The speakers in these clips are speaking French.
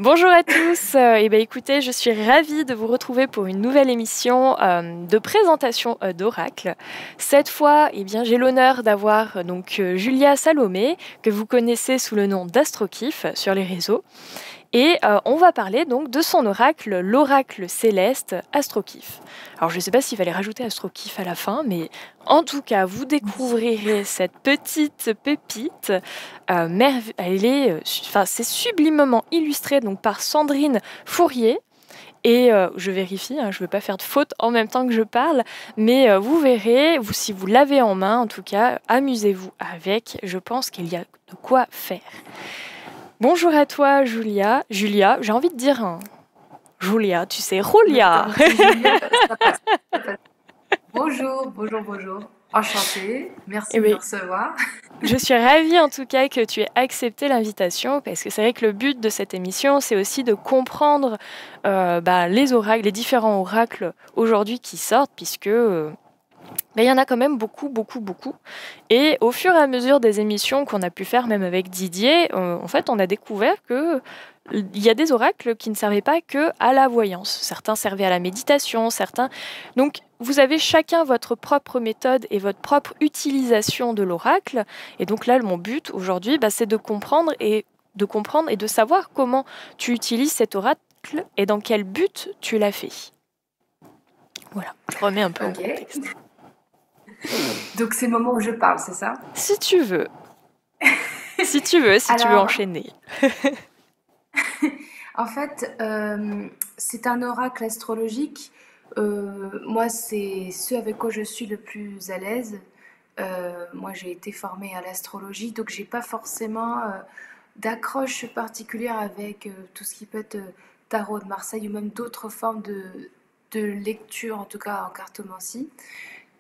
Bonjour à tous. Écoutez, je suis ravie de vous retrouver pour une nouvelle émission de présentation d'Oracle. Cette fois, j'ai l'honneur d'avoir Julia Salomé, que vous connaissez sous le nom d'AstroKif sur les réseaux. Et on va parler donc de son oracle, l'oracle céleste AstroKif. Alors je ne sais pas s'il fallait rajouter AstroKif à la fin, mais en tout cas, vous découvrirez cette petite pépite. C'est sublimement illustré donc par Sandrine Fourier. Et je vérifie, je ne veux pas faire de faute en même temps que je parle, mais vous verrez, si vous l'avez en main, en tout cas, amusez-vous avec. Je pense qu'il y a de quoi faire. Bonjour à toi, Julia. Julia, j'ai envie de dire Julia, tu sais, Julia. Julia, ça passe. Bonjour. Enchantée. Merci de me recevoir. Je suis ravie en tout cas que tu aies accepté l'invitation parce que c'est vrai que le but de cette émission, c'est aussi de comprendre les oracles, les différents oracles aujourd'hui qui sortent puisque il y en a quand même beaucoup. Et au fur et à mesure des émissions qu'on a pu faire, même avec Didier, en fait, on a découvert que il y a des oracles qui ne servaient pas que à la voyance. Certains servaient à la méditation, certains. Donc, vous avez chacun votre propre méthode et votre propre utilisation de l'oracle. Et donc là, mon but aujourd'hui, c'est de comprendre et de savoir comment tu utilises cet oracle et dans quel but tu l'as fait. Voilà, je remets un peu en contexte. Donc c'est le moment où je parle, c'est ça? Si tu veux. Si tu veux enchaîner. En fait, c'est un oracle astrologique. Moi, c'est ce avec quoi je suis le plus à l'aise. Moi, j'ai été formée à l'astrologie, donc j'ai pas forcément d'accroche particulière avec tout ce qui peut être tarot de Marseille ou même d'autres formes de lecture, en tout cas en cartomancie.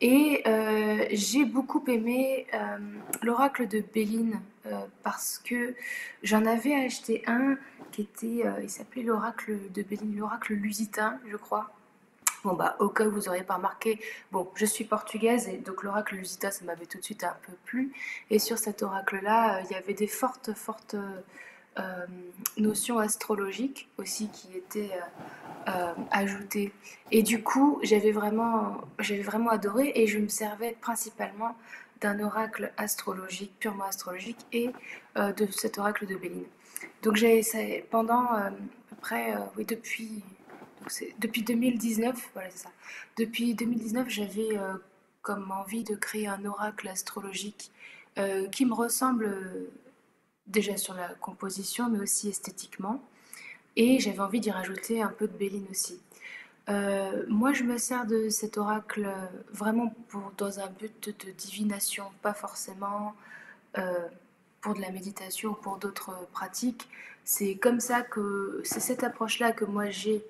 Et j'ai beaucoup aimé l'oracle de Béline parce que j'en avais acheté un qui était, il s'appelait l'oracle de Béline, l'oracle lusitain, je crois. Bon, au cas où vous n'auriez pas remarqué, bon, je suis portugaise et donc l'oracle lusitain, ça m'avait tout de suite un peu plu. Et sur cet oracle-là, il y avait des fortes notions astrologiques aussi qui étaient ajoutées. Et du coup, j'avais vraiment adoré et je me servais principalement d'un oracle astrologique, purement astrologique, et de cet oracle de Béline. Donc pendant à peu près, oui, depuis 2019, voilà, c'est ça. Depuis 2019, j'avais comme envie de créer un oracle astrologique qui me ressemble déjà sur la composition, mais aussi esthétiquement. Et j'avais envie d'y rajouter un peu de Béline aussi. Moi, je me sers de cet oracle vraiment dans un but de divination, pas forcément euh, pour de la méditation ou pour d'autres pratiques. C'est cette approche-là que moi j'ai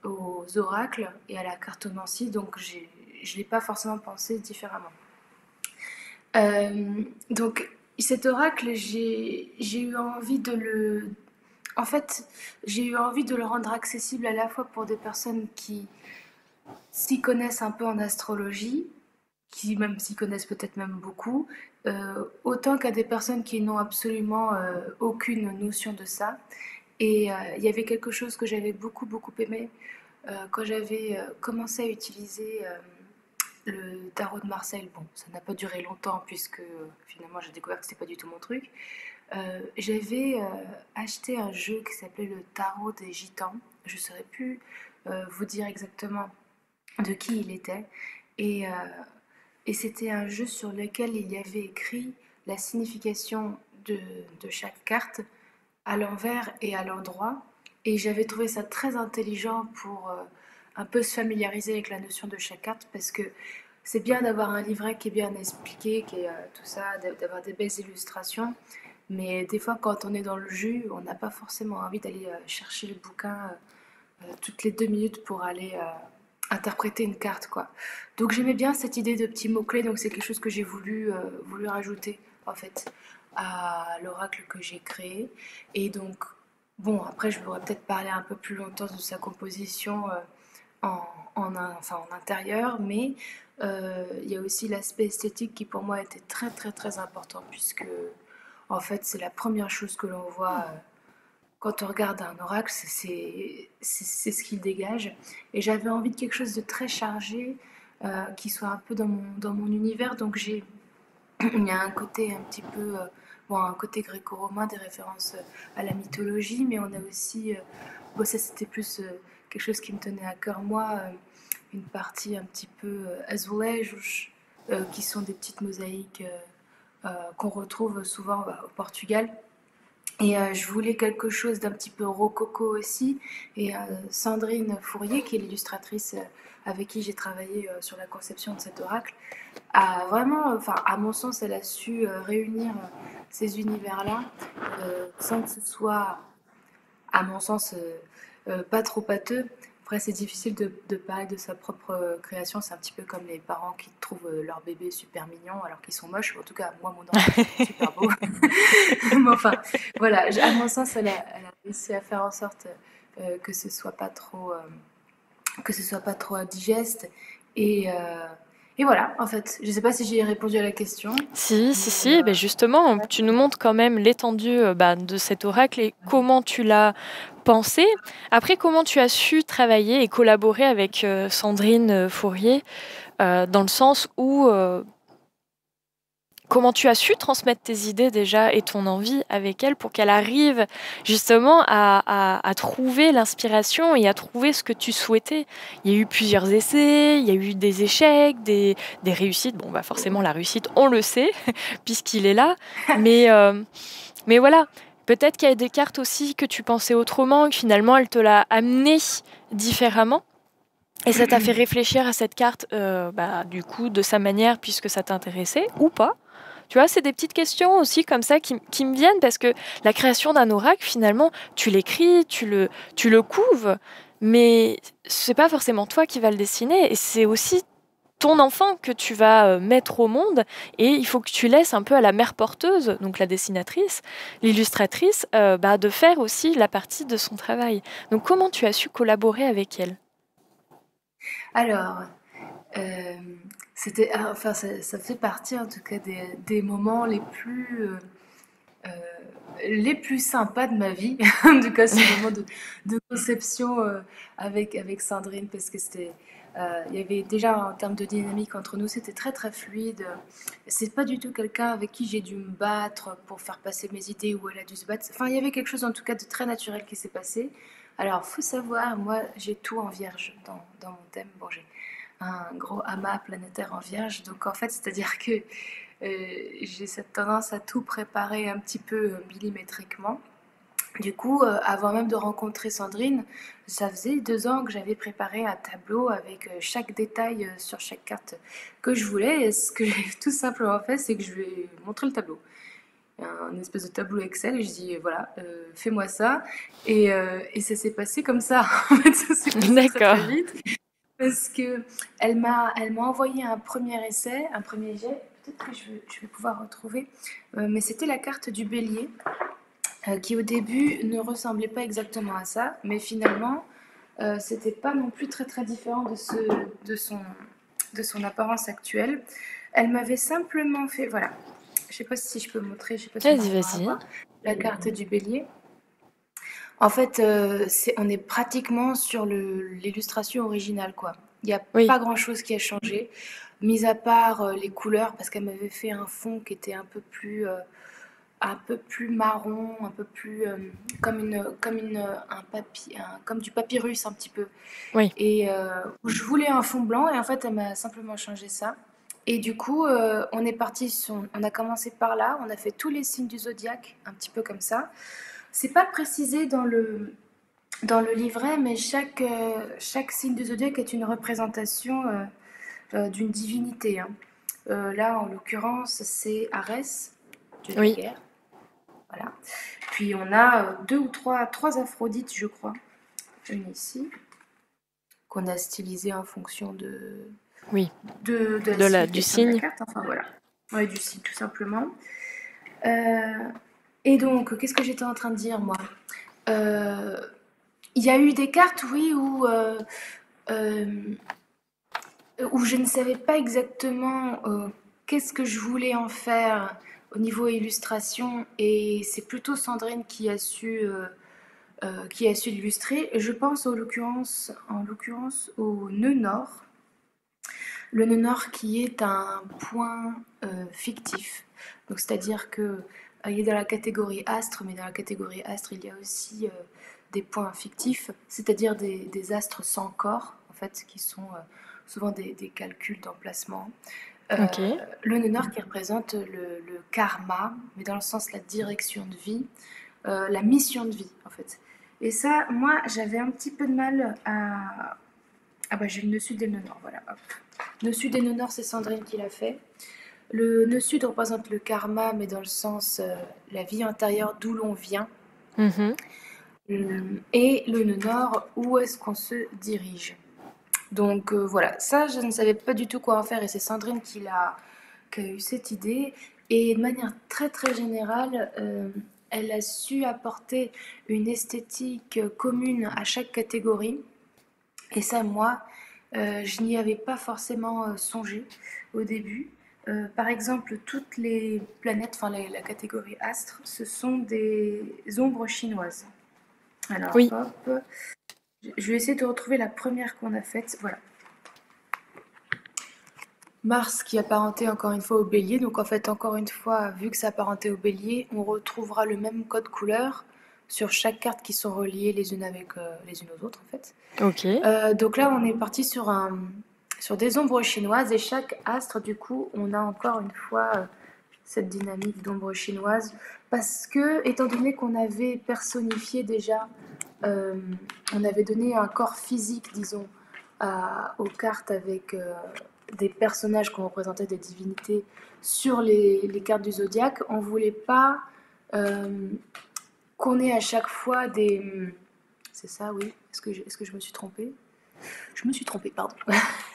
aux oracles et à la cartomancie, donc je ne l'ai pas forcément pensé différemment. Donc cet oracle, j'ai eu envie de le... En fait, j'ai eu envie de le rendre accessible à la fois pour des personnes qui s'y connaissent un peu en astrologie, qui même s'y connaissent peut-être même beaucoup, autant qu'à des personnes qui n'ont absolument aucune notion de ça. Et il y avait quelque chose que j'avais beaucoup aimé quand j'avais commencé à utiliser le tarot de Marseille. Bon, ça n'a pas duré longtemps puisque finalement j'ai découvert que c'était pas du tout mon truc. J'avais acheté un jeu qui s'appelait le Tarot des Gitans. Je ne saurais plus vous dire exactement de qui il était. Et, euh, et c'était un jeu sur lequel il y avait écrit la signification de chaque carte à l'envers et à l'endroit. Et j'avais trouvé ça très intelligent pour un peu se familiariser avec la notion de chaque carte parce que c'est bien d'avoir un livret qui est bien expliqué, qui est tout ça, d'avoir des belles illustrations. Mais des fois, quand on est dans le jus, on n'a pas forcément envie d'aller chercher le bouquin toutes les 2 minutes pour aller interpréter une carte, quoi. Donc j'aimais bien cette idée de petits mots-clés, donc c'est quelque chose que j'ai voulu rajouter, en fait, à l'oracle que j'ai créé. Et donc, bon, après, je pourrais peut-être parler un peu plus longtemps de sa composition en intérieur, mais il y a aussi l'aspect esthétique qui pour moi était très important, puisque en fait, c'est la première chose que l'on voit quand on regarde un oracle, c'est ce qu'il dégage. Et j'avais envie de quelque chose de très chargé, qui soit un peu dans mon univers. Donc il y a un côté un petit peu, bon, un côté gréco-romain, des références à la mythologie, mais on a aussi, bon, ça c'était plus quelque chose qui me tenait à cœur moi, une partie un petit peu azulejos, qui sont des petites mosaïques qu'on retrouve souvent au Portugal. Et je voulais quelque chose d'un petit peu rococo aussi. Et Sandrine Fourier, qui est l'illustratrice avec qui j'ai travaillé sur la conception de cet oracle, a vraiment, enfin, à mon sens, elle a su réunir ces univers-là sans que ce soit, à mon sens, pas trop pâteux. Après, c'est difficile de parler de sa propre création. C'est un petit peu comme les parents qui trouvent leur bébé super mignon alors qu'ils sont moches. En tout cas, moi, mon enfant, je le trouve super beau. Mais enfin, voilà, à mon sens, elle a réussi à faire en sorte que ce soit pas trop, que ce soit pas trop indigeste. Et, euh, et voilà, en fait, je sais pas si j'ai répondu à la question, Si, si, mais si, ben justement, tu nous montres quand même l'étendue de cet oracle et comment tu l'as pensé. Après, comment tu as su travailler et collaborer avec Sandrine Fourier, dans le sens où comment tu as su transmettre tes idées déjà et ton envie avec elle pour qu'elle arrive justement à trouver l'inspiration et à trouver ce que tu souhaitais. Il y a eu plusieurs essais, il y a eu des échecs, des réussites. Bon, bah forcément, la réussite, on le sait, puisqu'il est là. Mais voilà, peut-être qu'il y a des cartes aussi que tu pensais autrement, que finalement, elle te l'a amené différemment. Et ça t'a fait réfléchir à cette carte, du coup, de sa manière, puisque ça t'intéressait, ou pas. Tu vois, c'est des petites questions aussi comme ça qui me viennent parce que la création d'un oracle, finalement, tu l'écris, tu le couves, mais c'est pas forcément toi qui vas le dessiner et c'est aussi ton enfant que tu vas mettre au monde et il faut que tu laisses un peu à la mère porteuse, donc la dessinatrice, l'illustratrice, de faire aussi la partie de son travail. Donc comment tu as su collaborer avec elle? alors, euh, c'était, enfin, ça fait partie en tout cas des moments euh, les plus sympas de ma vie. En tout cas, ce moment de conception avec Sandrine, parce que il y avait déjà en termes de dynamique entre nous, c'était très très fluide. C'est pas du tout quelqu'un avec qui j'ai dû me battre pour faire passer mes idées ou elle a dû se battre. Enfin, il y avait quelque chose en tout cas de très naturel qui s'est passé. Alors, faut savoir, moi, j'ai tout en vierge dans mon thème. Bon, j'ai un gros amas planétaire en vierge, donc en fait, c'est-à-dire que j'ai cette tendance à tout préparer un petit peu millimétriquement. Du coup, avant même de rencontrer Sandrine, ça faisait 2 ans que j'avais préparé un tableau avec chaque détail sur chaque carte que je voulais. Et ce que j'ai tout simplement fait, c'est que je lui ai montré le tableau. Un espèce de tableau Excel, et je dis voilà, fais-moi ça. Et ça s'est passé comme ça. En fait, ça s'est passé très D'accord. très vite. Parce que elle m'a envoyé un premier essai, un premier jet. Peut-être que je vais pouvoir retrouver. Mais c'était la carte du bélier, qui au début ne ressemblait pas exactement à ça, mais finalement, c'était pas non plus très très différent de de son apparence actuelle. Elle m'avait simplement fait, voilà, je sais pas si je peux montrer, je sais pas si on Vas-y, arrivera à vas-y. voir la carte du bélier. En fait, on est pratiquement sur l'illustration originale, quoi. Il n'y a Oui, pas grand-chose qui a changé, mis à part les couleurs, parce qu'elle m'avait fait un fond qui était un peu plus marron, un peu plus un papier, comme du papyrus un petit peu. oui. Et je voulais un fond blanc, et en fait, elle m'a simplement changé ça. Et du coup, on a commencé par là, on a fait tous les signes du zodiaque, un petit peu comme ça. C'est pas précisé dans le livret, mais chaque signe du zodiaque est une représentation d'une divinité, hein. Là, en l'occurrence, c'est Arès, dieu de la Oui. guerre. Voilà. Puis on a trois Aphrodites, je crois. Une ici, qu'on a stylisée en fonction Oui, de la du signification de la signe. carte. Enfin voilà. Ouais, du signe, tout simplement. Euh, et donc, qu'est-ce que j'étais en train de dire, moi? Euh, Il y a eu des cartes, oui, euh, où je ne savais pas exactement qu'est-ce que je voulais en faire au niveau illustration, et c'est plutôt Sandrine qui a su qui a su l'illustrer. Je pense en l'occurrence au nœud nord. Le nœud nord qui est un point fictif. Donc c'est-à-dire que il est dans la catégorie astre, mais dans la catégorie astre, il y a aussi des points fictifs, c'est-à-dire des astres sans corps, en fait, qui sont souvent des calculs d'emplacement. Ok. Le nœud nord qui représente le karma, mais dans le sens la direction de vie, la mission de vie, en fait. Et ça, moi, j'avais un petit peu de mal à... Ah bah j'ai le nœud sud et le nœud nord, voilà. Hop. Nœud sud et nœud nord, c'est Sandrine qui l'a fait. Le nœud sud représente le karma, mais dans le sens la vie intérieure d'où l'on vient. Mhm. Et le nœud nord, où est-ce qu'on se dirige. Donc voilà, ça je ne savais pas du tout quoi en faire et c'est Sandrine qui a eu cette idée. Et de manière très très générale, elle a su apporter une esthétique commune à chaque catégorie. Et ça, moi, je n'y avais pas forcément songé au début. Par exemple, toutes les planètes, enfin la catégorie astre, ce sont des ombres chinoises. Alors, Oui. hop, je vais essayer de retrouver la première qu'on a faite. Voilà. Mars qui apparentait encore une fois au bélier. Donc en fait, encore une fois, vu que ça apparentait au bélier, on retrouvera le même code couleur sur chaque carte qui sont reliées les unes avec les unes aux autres en fait. Ok. Donc là, on est parti sur des ombres chinoises et chaque astre, du coup, on a encore une fois cette dynamique d'ombre chinoise parce que, étant donné qu'on avait personnifié déjà, on avait donné un corps physique, disons, aux cartes avec des personnages qu'on représentait des divinités sur les cartes du zodiaque, on voulait pas qu'on ait à chaque fois des... C'est ça, oui. Est-ce que je me suis trompée? Je me suis trompée, pardon.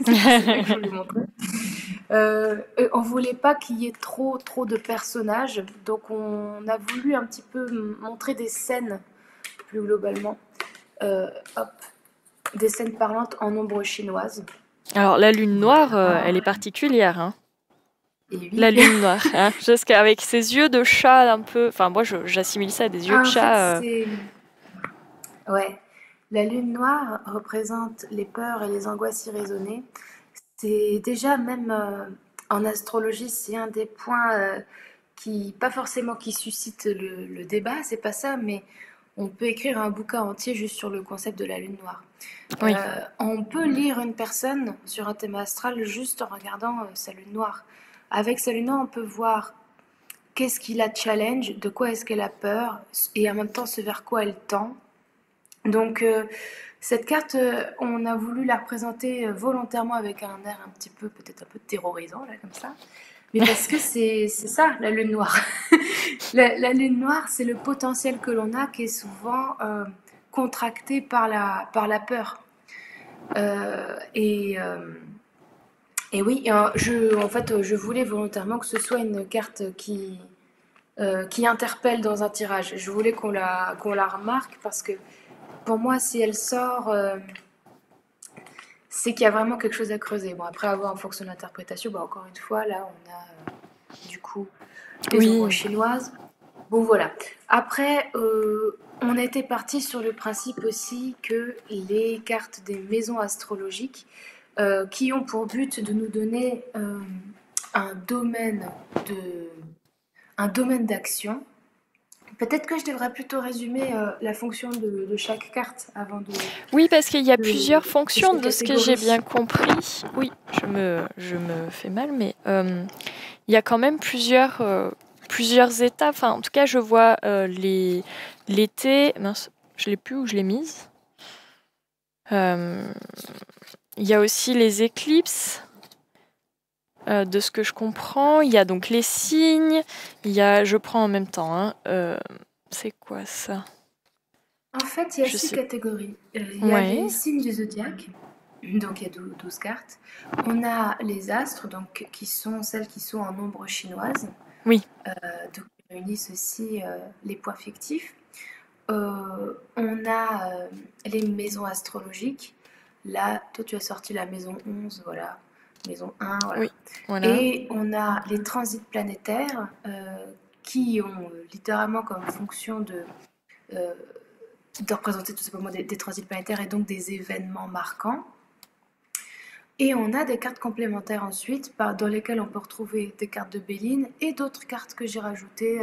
C'est ça que je voulais montrer. On voulait pas qu'il y ait trop de personnages, donc on a voulu un petit peu montrer des scènes plus globalement. Hop, des scènes parlantes en ombre chinoise. Alors, la lune noire, elle est particulière, hein. Et oui. La lune noire, hein. Parce qu'avec ses yeux de chat un peu... Enfin, moi, j'assimile ça à des yeux de En fait, chat. c'est... Ouais. La lune noire représente les peurs et les angoisses irraisonnées. C'est déjà même en astrologie, c'est un des points qui, pas forcément qui suscite le débat, c'est pas ça, mais on peut écrire un bouquin entier juste sur le concept de la lune noire. Oui. On peut lire une personne sur un thème astral juste en regardant sa lune noire. Avec sa lune noire, on peut voir qu'est-ce qui la challenge, de quoi est-ce qu'elle a peur, et en même temps ce vers quoi elle tend. Donc cette carte, on a voulu la représenter volontairement avec un air un petit peu, peut-être un peu terrorisant, là, comme ça. Mais parce que c'est ça, la lune noire. La lune noire, c'est le potentiel que l'on a qui est souvent contracté par la peur. Et oui, en fait, je voulais volontairement que ce soit une carte qui interpelle dans un tirage. Je voulais qu'on la remarque parce que pour moi, si elle sort, c'est qu'il y a vraiment quelque chose à creuser. Bon, après avoir en fonction de l'interprétation, bah, encore une fois, là, on a du coup les ombres Oui. chinoises. Bon, voilà. Après, on était parti sur le principe aussi que les cartes des maisons astrologiques, qui ont pour but de nous donner un domaine d'action. Peut-être que je devrais plutôt résumer la fonction de chaque carte avant Oui, parce qu'il y a de plusieurs fonctions ces de ce que j'ai catégories. bien compris. Oui, je me fais mal, mais il y a quand même plusieurs étapes. Enfin, en tout cas, je vois l'été... Mince, je l'ai plus où je l'ai mise. Il y a aussi les éclipses. De ce que je comprends, il y a donc les signes, je prends en même temps, hein, c'est quoi ça? En fait, il y a Je 6 sais. catégories. Il y a Ouais. les signes du zodiaque, donc il y a 12 cartes. On a les astres, donc qui sont celles qui sont en ombre chinoise. Oui. Donc ils réunissent aussi les points fictifs. On a les maisons astrologiques. Là, toi, tu as sorti la maison 11, voilà. Maison 1, voilà. Oui, voilà. Et on a les transits planétaires qui ont littéralement comme fonction de de représenter tout simplement des transits planétaires et donc des événements marquants. Et on a des cartes complémentaires ensuite, dans lesquelles on peut retrouver des cartes de Béline et d'autres cartes que j'ai rajoutées,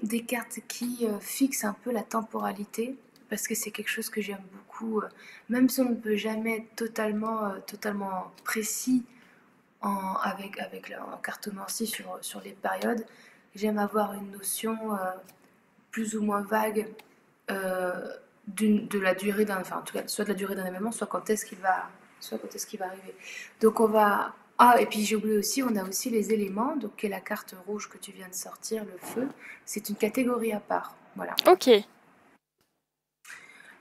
des cartes qui fixent un peu la temporalité, parce que c'est quelque chose que j'aime beaucoup, même si on ne peut jamais être totalement précis en cartomancie sur les périodes. J'aime avoir une notion plus ou moins vague de la durée d'un, enfin en tout cas, soit de la durée d'un événement, soit quand est-ce qu'il va arriver. Donc on va... Ah, et puis j'ai oublié aussi, on a aussi les éléments, donc qui est la carte rouge que tu viens de sortir, le feu. C'est une catégorie à part. Voilà. Ok.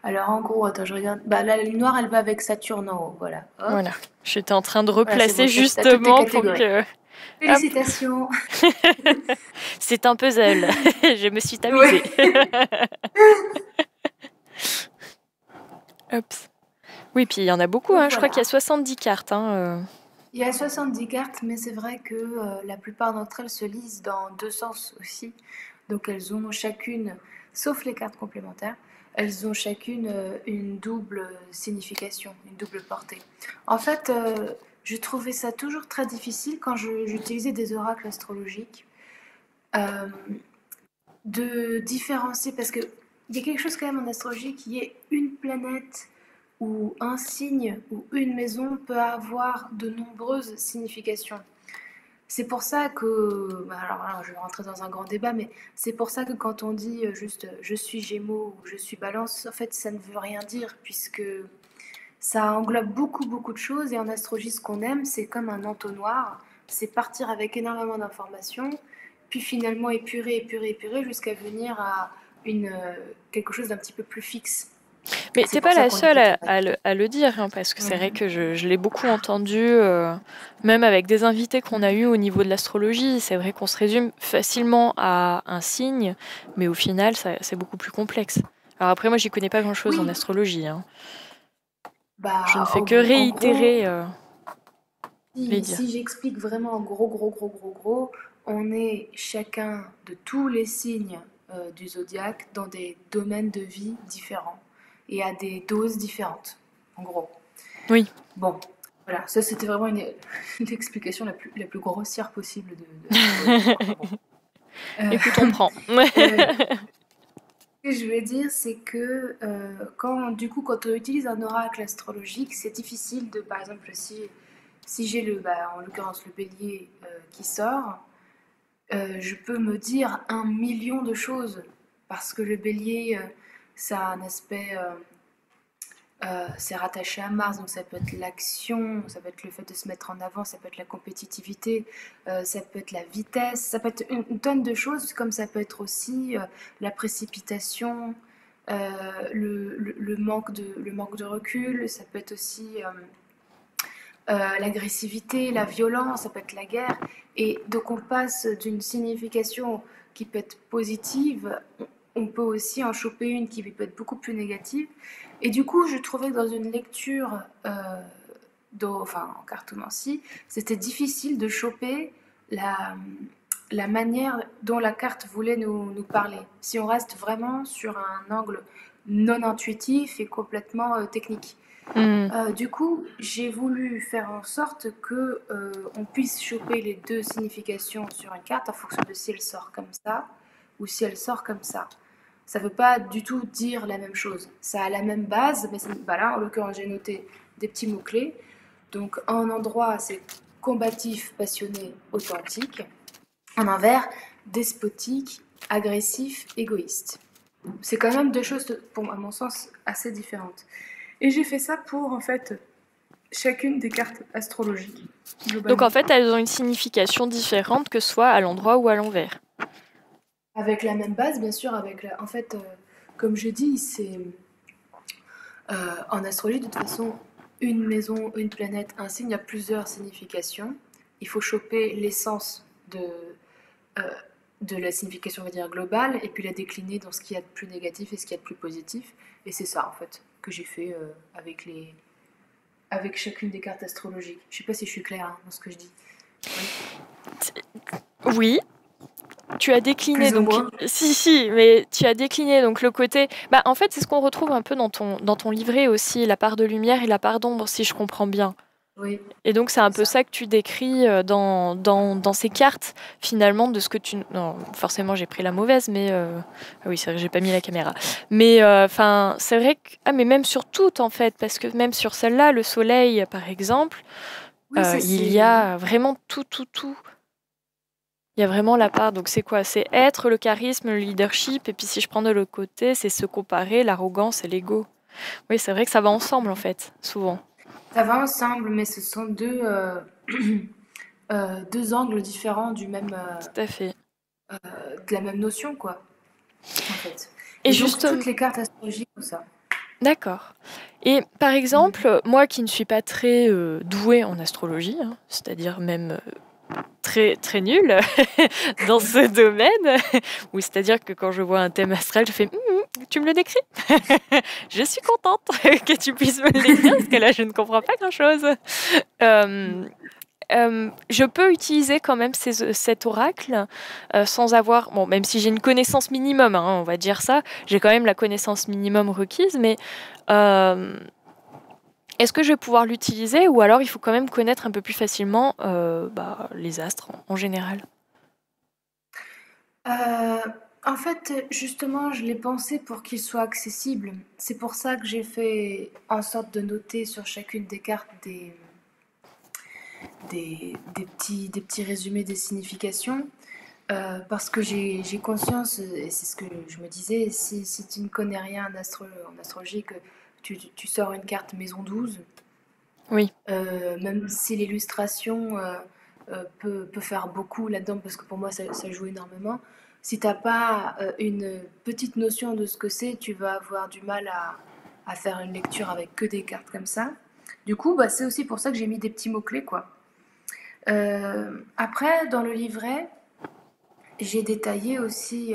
Alors en gros, attends, je regarde. Bah, la ligne noire, elle va avec Saturne en haut. Voilà. Hop. Voilà. J'étais en train de Voilà, c'est replacer bon, t'as toutes tes justement pour catégories. que... Hop. Félicitations. C'est un puzzle. Je me suis amusée. Hop. Oui, puis il y en a beaucoup. Donc, Je crois voilà. qu'il y a 70 cartes. Il y a 70 cartes, mais c'est vrai que la plupart d'entre elles se lisent dans deux sens aussi. Donc elles ont chacune, sauf les cartes complémentaires, elles ont chacune une double signification, une double portée. En fait, je trouvais ça toujours très difficile quand j'utilisais des oracles astrologiques euh, de différencier, parce qu'il y a quelque chose quand même en astrologie qui est une planète ou un signe ou une maison peut avoir de nombreuses significations. C'est pour ça que, alors je vais rentrer dans un grand débat, mais c'est pour ça que quand on dit juste je suis Gémeaux ou je suis Balance, en fait ça ne veut rien dire puisque ça englobe beaucoup de choses et en astrologie ce qu'on aime c'est comme un entonnoir, c'est partir avec énormément d'informations, puis finalement épurer jusqu'à venir à quelque chose d'un petit peu plus fixe. Mais C'est t'es pour pas ça la qu'on est seule peut-être à le dire, parce que c'est vrai Mhm. que je l'ai beaucoup entendu, même avec des invités qu'on a eus au niveau de l'astrologie. C'est vrai qu'on se résume facilement à un signe, mais au final, c'est beaucoup plus complexe. Alors après, moi, j'y connais pas grand-chose en Oui, astrologie. Je ne bah fais que en gros, réitérer les dires. si j'explique vraiment en gros, on est chacun de tous les signes du zodiaque dans des domaines de vie différents et à des doses différentes, en gros. Oui. Bon, voilà, ça c'était vraiment une explication la plus grossière possible de l'astrologie. Enfin, bon. Écoute, on prend. Ce que je veux dire, c'est que quand on utilise un oracle astrologique, c'est difficile de, par exemple, si j'ai en l'occurrence le bélier qui sort, je peux me dire 1 million de choses parce que le bélier, ça a un aspect, c'est rattaché à Mars, donc ça peut être l'action, ça peut être le fait de se mettre en avant, ça peut être la compétitivité, ça peut être la vitesse, ça peut être une tonne de choses, comme ça peut être aussi la précipitation, le manque de recul, ça peut être aussi l'agressivité, la violence, ça peut être la guerre. Et donc on passe d'une signification qui peut être positive, on peut aussi en choper une qui peut être beaucoup plus négative. Et du coup, je trouvais que dans une lecture, en cartomancie, c'était difficile de choper la manière dont la carte voulait nous parler. Si on reste vraiment sur un angle non intuitif et complètement technique. Du coup, j'ai voulu faire en sorte que on puisse choper les deux significations sur une carte en fonction de si elle sort comme ça ou si elle sort comme ça. Ça ne veut pas du tout dire la même chose. Ça a la même base, mais là, en l'occurrence, j'ai noté des petits mots-clés. Donc, en endroit, c'est combatif, passionné, authentique. En envers, despotique, agressif, égoïste. C'est quand même deux choses, à mon sens, assez différentes. Et j'ai fait ça pour, en fait, chacune des cartes astrologiques. Donc en fait, elles ont une signification différente, que ce soit à l'endroit ou à l'envers. Avec la même base, bien sûr, en fait, comme je dis, c'est en astrologie, de toute façon, une maison, une planète, un signe a plusieurs significations. Il faut choper l'essence euh, de la signification, on va dire, globale, et puis la décliner dans ce qu'il y a de plus négatif et ce qu'il y a de plus positif. Et c'est ça, en fait, que j'ai fait avec chacune des cartes astrologiques. Je sais pas si je suis claire dans ce que je dis. Oui. tu as décliné, Plus ou donc moins. si, mais tu as décliné donc le côté. Bah, en fait, c'est ce qu'on retrouve un peu dans ton livret aussi, la part de lumière et la part d'ombre, si je comprends bien. Oui, Et donc, c'est un c'est peu ça. ça que tu décris dans ces cartes, finalement, de ce que tu. Non, forcément, j'ai pris la mauvaise, mais. Ah oui, c'est vrai que j'ai pas mis la caméra. Mais, enfin, c'est vrai que. Ah, mais même sur toutes, en fait, parce que même sur celle-là, le soleil, par exemple, Oui, ça il y c'est. a vraiment tout. Il y a vraiment la part. Donc, c'est quoi? C'est être, le charisme, le leadership. Et puis, si je prends de l'autre côté, c'est se comparer, l'arrogance et l'ego. Oui, c'est vrai que ça va ensemble, en fait, souvent. Ça va ensemble, mais ce sont deux angles différents Tout à fait. de la même notion, quoi, en fait. Et Et donc, justement. toutes les cartes astrologiques ont ça. D'accord. Et par Mhm. exemple, moi qui ne suis pas très douée en astrologie, hein, c'est-à-dire même très nulle dans ce domaine, ou c'est-à-dire que quand je vois un thème astral, je fais tu me le décris? Je suis contente que tu puisses me le décrire parce que là je ne comprends pas grand-chose. Euh, je peux utiliser quand même cet oracle sans avoir, bon, même si j'ai une connaissance minimum, hein, on va dire ça, j'ai quand même la connaissance minimum requise, mais euh, est-ce que je vais pouvoir l'utiliser ou alors il faut quand même connaître un peu plus facilement les astres en général? Euh, En fait, justement, je l'ai pensé pour qu'il soit accessible. C'est pour ça que j'ai fait en sorte de noter sur chacune des cartes des petits résumés des significations. Parce que j'ai conscience, et c'est ce que je me disais, si tu ne connais rien en astrologie, que tu sors une carte maison 12, Oui, même si l'illustration peut faire beaucoup là-dedans, parce que pour moi ça joue énormément, si tu n'as pas une petite notion de ce que c'est, tu vas avoir du mal à faire une lecture avec que des cartes comme ça. Du coup, bah, c'est aussi pour ça que j'ai mis des petits mots-clés, quoi. Après, dans le livret, j'ai détaillé aussi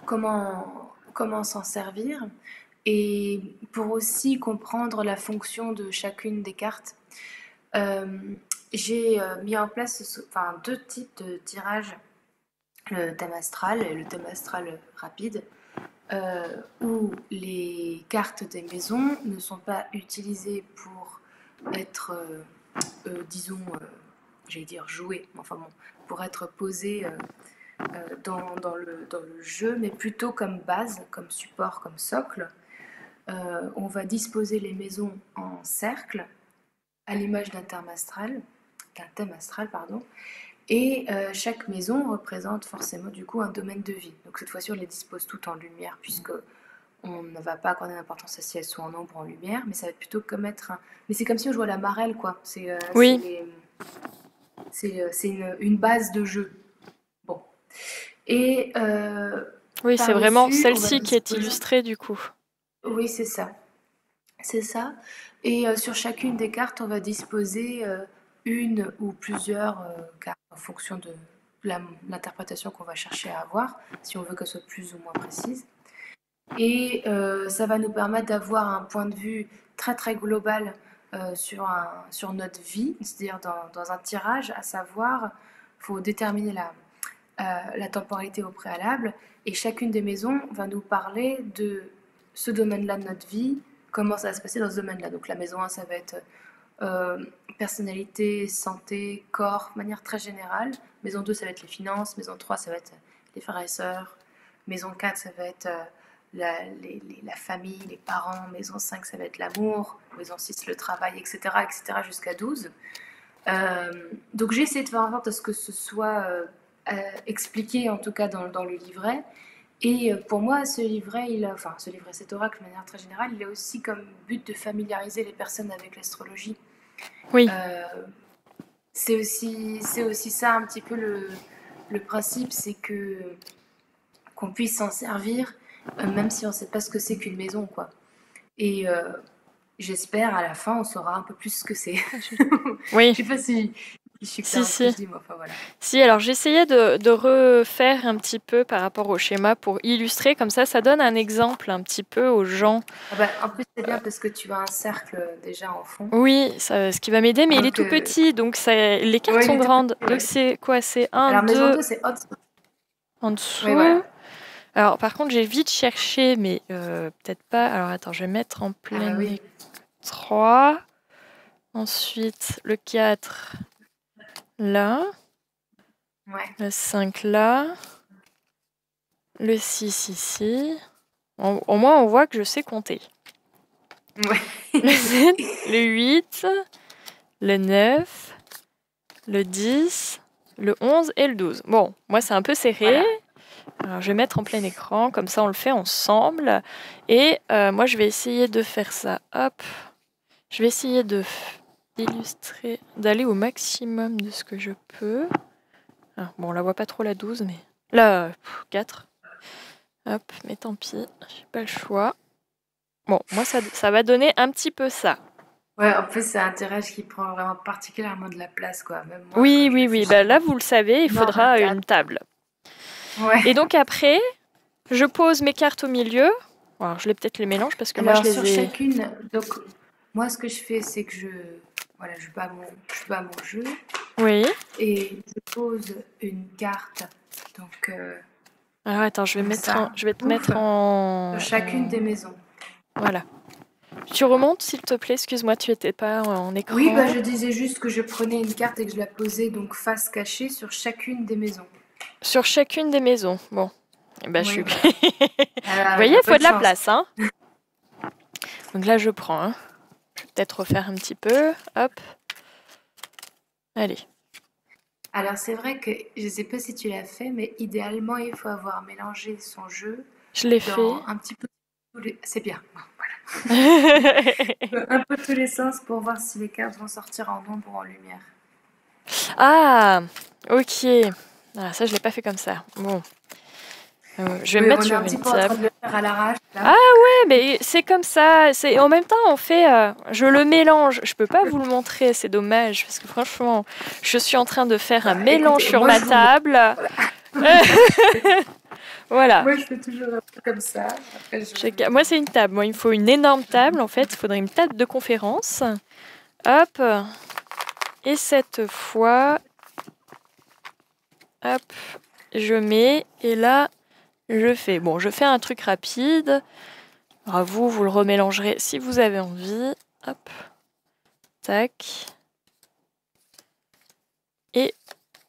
comment s'en servir et pour aussi comprendre la fonction de chacune des cartes. Euh, j'ai mis en place deux types de tirages, le thème astral et le thème astral rapide, où les cartes des maisons ne sont pas utilisées pour être, disons, j'allais dire jouées, enfin bon, pour être posées dans le jeu, mais plutôt comme base, comme support, comme socle. On va disposer les maisons en cercle, à l'image d'un thème astral, pardon. Et chaque maison représente forcément du coup un domaine de vie. Donc cette fois-ci, on les dispose toutes en lumière, puisque on ne va pas accorder d'importance à si elles sont en ombre ou en lumière, mais ça va être plutôt comme être un. Mais c'est comme si on jouait à la marelle, quoi. oui, C'est une base de jeu. Bon. Et oui, c'est vraiment par-dessus, on va celle-ci qui est disposer. illustrée du coup. Oui, c'est ça. C'est ça. Et sur chacune des cartes, on va disposer une ou plusieurs cartes en fonction de l'interprétation qu'on va chercher à avoir, si on veut qu'elle soit plus ou moins précise. Et ça va nous permettre d'avoir un point de vue très très global sur notre vie, c'est-à-dire dans un tirage, à savoir, il faut déterminer la temporalité au préalable, et chacune des maisons va nous parler de ce domaine-là de notre vie, comment ça va se passer dans ce domaine-là. Donc la maison 1, ça va être euh, personnalité, santé, corps, de manière très générale. Maison 2, ça va être les finances. Maison 3, ça va être les frères et sœurs. Maison 4, ça va être la famille, les parents. Maison 5, ça va être l'amour. Maison 6, le travail, etc. jusqu'à 12. Donc j'ai essayé de faire en sorte à ce que ce soit expliqué, en tout cas dans le livret. Et pour moi, ce livret, cet oracle de manière très générale, il a aussi comme but de familiariser les personnes avec l'astrologie. Oui, Euh, c'est aussi ça un petit peu le principe, c'est que qu'on puisse s'en servir, même si on ne sait pas ce que c'est qu'une maison, quoi. Et j'espère à la fin, on saura un peu plus ce que c'est. Je oui, sais pas si je suis claire si, dans ce que si. je dis, mais enfin voilà. Si, alors j'essayais de refaire un petit peu par rapport au schéma pour illustrer, comme ça donne un exemple un petit peu aux gens. Ah bah, en plus, c'est bien parce que tu as un cercle déjà en fond. Oui, ce qui va m'aider, mais il est Donc, tout petit, donc les cartes ouais, il sont est tout grandes. petit, Donc ouais. c'est quoi? C'est un, Alors, maison 2, 2, c'est hot. en Oui, voilà. dessous. Alors, par contre, j'ai vite cherché, mais peut-être pas. Alors, attends, je vais mettre en Ah bah plein oui. 3. Ensuite, le 4 là. Ouais. Le 5 là. Le 6 ici. Au moins, on voit que je sais compter. Ouais. Le 7, le 8, le 9, le 10, le 11 et le 12. Bon, moi, c'est un peu serré. Voilà. Alors, je vais mettre en plein écran, comme ça, on le fait ensemble. Et moi, je vais essayer de faire ça. Hop. Je vais essayer d'illustrer, d'aller au maximum de ce que je peux. Ah, bon, on la voit pas trop la 12, mais... Là, 4. Hop, mais tant pis, j'ai pas le choix. Bon, moi, ça va donner un petit peu ça. Ouais, en plus, c'est un tirage qui prend vraiment particulièrement de la place, quoi. Même moi, quand Oui, je oui, le fais oui. chez Bah, là, moi. vous le savez, il Non, faudra 24. une table. Ouais. Et donc après, je pose mes cartes au milieu. Alors, je les peut-être les mélange parce que moi, je Alors, les sur ai... chacune, donc, moi, ce que je fais, c'est que voilà, je bats mon jeu Oui. et je pose une carte. Donc, Alors, attends, je comme ça, vais te pouf, mettre sur chacune des maisons. Voilà. Tu remontes, s'il te plaît. Excuse-moi, tu étais pas en Oui, bah, écran. je disais juste que je prenais une carte et que je la posais donc face cachée sur chacune des maisons. Sur chacune des maisons. Bon. Eh ben, je Oui, suis... voilà. Vous Elle voyez, a il pas faut de de la chance. place, hein. Donc là, je prends. Hein. Je vais peut-être refaire un petit peu. Hop. Allez. Alors, c'est vrai que je sais pas si tu l'as fait, mais idéalement, il faut avoir mélangé son jeu Je l'ai fait. dans un petit peu C'est bien. Bon, voilà. Un peu tous les sens pour voir si les cartes vont sortir en ombre ou en lumière. Ah, ok. Ah, ça, je l'ai pas fait comme ça. Bon. Je vais me Oui, mettre on est sur un petit une peu en train table. de le faire à l'arrache, là. Ah ouais, mais c'est comme ça. En même temps, on fait. Je le mélange. Je peux pas vous le montrer, c'est dommage parce que franchement, je suis en train de faire un Bah, mélange écoutez, sur moi, ma je vous montre. table. Voilà. Voilà. Moi, je fais toujours un peu comme ça. Après, Moi, c'est une table. Moi, il me faut une énorme table. En fait, il faudrait une table de conférence. Hop. Et cette fois, hop, je mets. Et là, je fais. Bon, je fais un truc rapide. Alors vous le remélangerez si vous avez envie. Hop. Tac. Et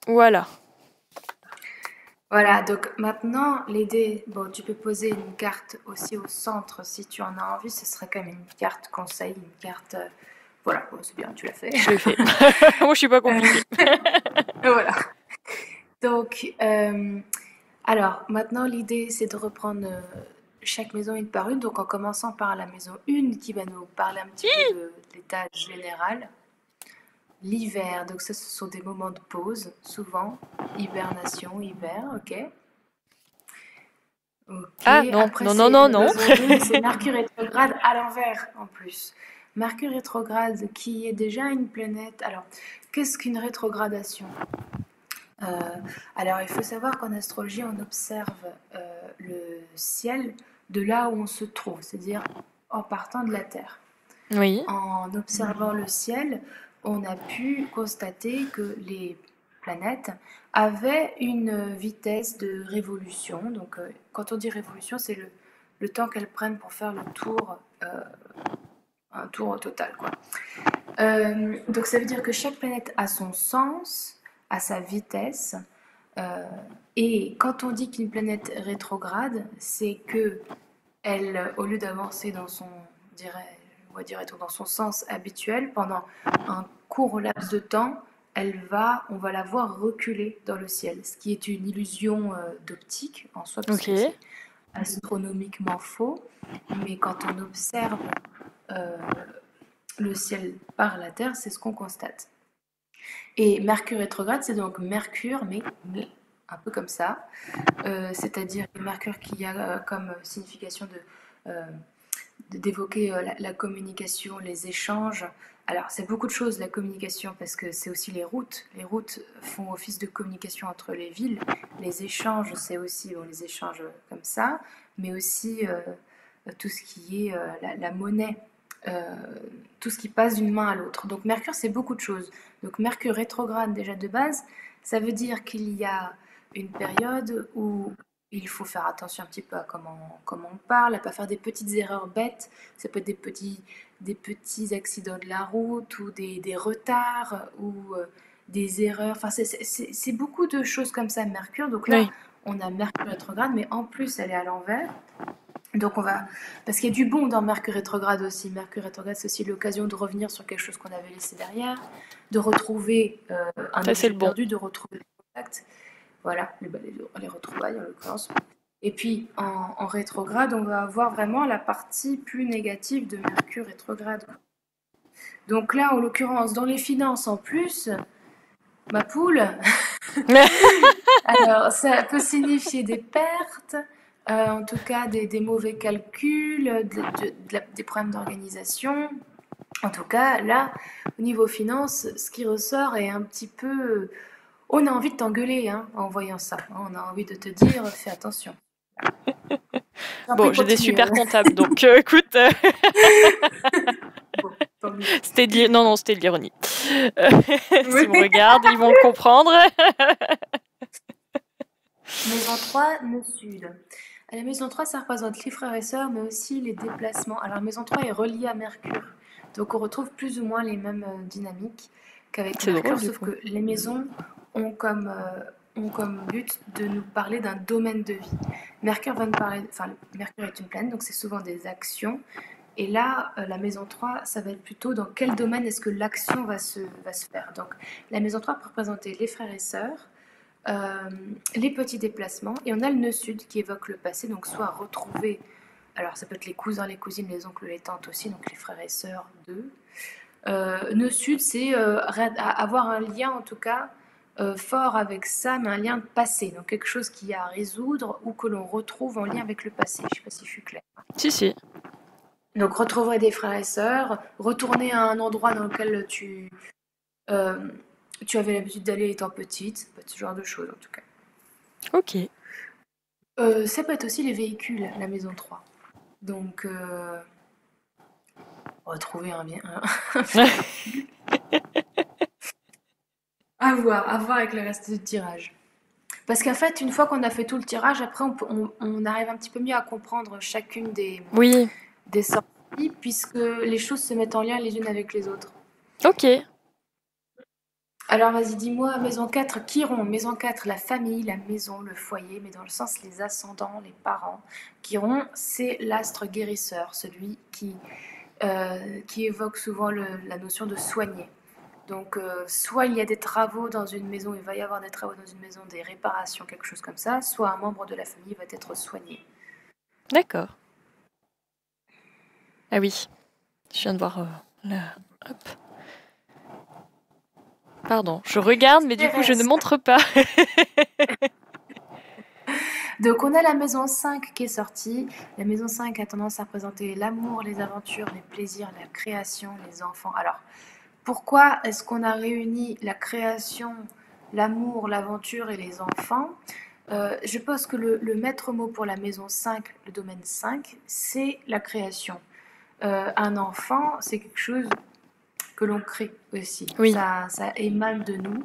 voilà. Voilà, donc maintenant, les dés, bon, tu peux poser une carte aussi au centre si tu en as envie. Ce serait quand même une carte conseil, une carte. Voilà, bon, c'est bien, tu l'as fait. Je l'ai fait. Moi, je suis pas compliquée. Voilà. Donc, alors, maintenant, l'idée, c'est de reprendre chaque maison une par une. Donc, en commençant par la maison 1 qui va nous parler un petit peu de l'état général. L'hiver, donc ça, ce sont des moments de pause, souvent. Hibernation, hiver, ok. Ok, Ah non, après non, non, c'est non, la non. maison 2, c'est Mercure rétrograde à l'envers en plus. Mercure rétrograde qui est déjà une planète. Alors, qu'est-ce qu'une rétrogradation? Euh, alors, il faut savoir qu'en astrologie, on observe le ciel de là où on se trouve, c'est-à-dire en partant de la Terre. Oui. En observant le ciel, on a pu constater que les planètes avaient une vitesse de révolution. Donc, quand on dit révolution, c'est le temps qu'elles prennent pour faire le tour, un tour au total, quoi. Donc, ça veut dire que chaque planète a son sens, a sa vitesse. Et quand on dit qu'une planète rétrograde, c'est que elle, au lieu d'avancer dans son, dans son sens habituel, pendant un court laps de temps, on va la voir reculer dans le ciel, ce qui est une illusion d'optique en soi, parce Ok. que c'est astronomiquement faux. Mais quand on observe euh, le ciel par la Terre, c'est ce qu'on constate. Et Mercure rétrograde, c'est donc Mercure, mais un peu comme ça, c'est-à-dire Mercure qui a comme signification d'évoquer la communication, les échanges. Alors, c'est beaucoup de choses, la communication, parce que c'est aussi les routes. Les routes font office de communication entre les villes. Les échanges, c'est aussi les échanges comme ça, mais aussi tout ce qui est la monnaie, euh, tout ce qui passe d'une main à l'autre. Donc, Mercure, c'est beaucoup de choses. Donc, Mercure rétrograde, déjà de base, ça veut dire qu'il y a une période où il faut faire attention un petit peu à comment on parle, à pas faire des petites erreurs bêtes. Ça peut être des petits accidents de la route ou des retards ou des erreurs. Enfin, c'est beaucoup de choses comme ça, Mercure. Donc là, Oui. on a Mercure rétrograde, mais en plus, elle est à l'envers. Donc on va... Parce qu'il y a du bon dans Mercure rétrograde aussi. Mercure rétrograde, c'est aussi l'occasion de revenir sur quelque chose qu'on avait laissé derrière, de retrouver un Ça, c'est objet le bon. perdu, de retrouver le contact. Voilà, les retrouvailles en l'occurrence. Et puis en rétrograde, on va avoir vraiment la partie plus négative de Mercure rétrograde. Donc là, en l'occurrence, dans les finances en plus, ma poule, alors ça peut signifier des pertes, en tout cas des mauvais calculs, des problèmes d'organisation. En tout cas, là, au niveau finance, ce qui ressort est un petit peu... On a envie de t'engueuler hein, en voyant ça. On a envie de te dire, fais attention. J'en Bon, prie, j'ai des continue. super comptables, donc écoute, Bon, tant mieux. non, non, c'était de l'ironie. Oui. S'ils me regardent, ils vont comprendre. Maison 3, nœud sud. À la maison 3, ça représente les frères et sœurs, mais aussi les déplacements. Alors, maison 3 est reliée à Mercure. Donc, on retrouve plus ou moins les mêmes dynamiques qu'avec C'est Mercure, drôle, du sauf coup. que les maisons ont comme but de nous parler d'un domaine de vie. Mercure va nous parler... Enfin, Mercure est une planète, donc c'est souvent des actions. Et là, la maison 3, ça va être plutôt dans quel domaine est-ce que l'action va se faire. Donc, la maison 3 peut représenter les frères et sœurs, les petits déplacements, et on a le nœud sud qui évoque le passé, donc soit retrouver, alors ça peut être les cousins, les cousines, les oncles, les tantes aussi, donc les frères et sœurs d'eux. Nœud sud, c'est avoir un lien en tout cas fort avec ça, mais un lien de passé, donc quelque chose qui a à résoudre ou que l'on retrouve en lien avec le passé. Je ne sais pas si je suis claire. Si, si. Donc retrouver des frères et sœurs, retourner à un endroit dans lequel tu avais l'habitude d'aller étant petite, ça peut être ce genre de choses en tout cas. Ok. Ça peut être aussi les véhicules, la maison 3. Donc, retrouver un bien. À voir avec le reste du tirage. Parce qu'en fait, une fois qu'on a fait tout le tirage, après, on arrive un petit peu mieux à comprendre chacune Oui. des sorties, puisque les choses se mettent en lien les unes avec les autres. Ok. Alors, vas-y, dis-moi, maison 4, Chiron. Maison 4, la famille, la maison, le foyer, mais dans le sens les ascendants, les parents. Chiron, c'est l'astre guérisseur, celui qui évoque souvent la notion de soigner. Donc, soit il y a des travaux dans une maison, il va y avoir des travaux dans une maison, des réparations, quelque chose comme ça, soit un membre de la famille va être soigné. D'accord. Ah oui. Je viens de voir là. Hop. Pardon, je regarde, mais du coup, je ne montre pas. Donc, on a la maison 5 qui est sortie. La maison 5 a tendance à représenter l'amour, les aventures, les plaisirs, la création, les enfants. Alors, pourquoi est-ce qu'on a réuni la création, l'amour, l'aventure et les enfants? Je pense que le maître mot pour la maison 5, le domaine 5, c'est la création. Un enfant, c'est quelque chose que l'on crée aussi. Oui. Ça émane de nous.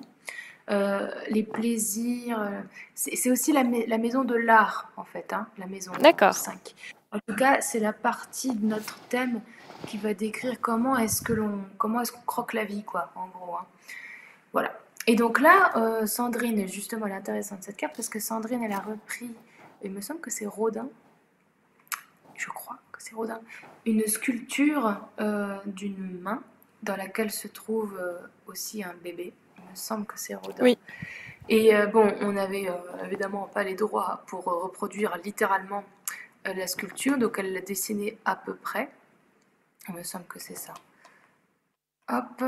Les plaisirs, c'est aussi la maison de l'art, en fait, hein, la maison D'accord. 5. En tout cas, c'est la partie de notre thème qui va décrire comment est-ce qu'on croque la vie, quoi, en gros. Hein. Voilà. Et donc là, Sandrine, justement, elle est intéressante cette carte parce que Sandrine, elle a repris, il me semble que c'est Rodin, je crois que c'est Rodin, une sculpture d'une main dans laquelle se trouve aussi un bébé. Il me semble que c'est Rodin. Oui. Et bon, on n'avait évidemment pas les droits pour reproduire littéralement la sculpture, donc elle l'a dessinée à peu près. Il me semble que c'est ça. Hop.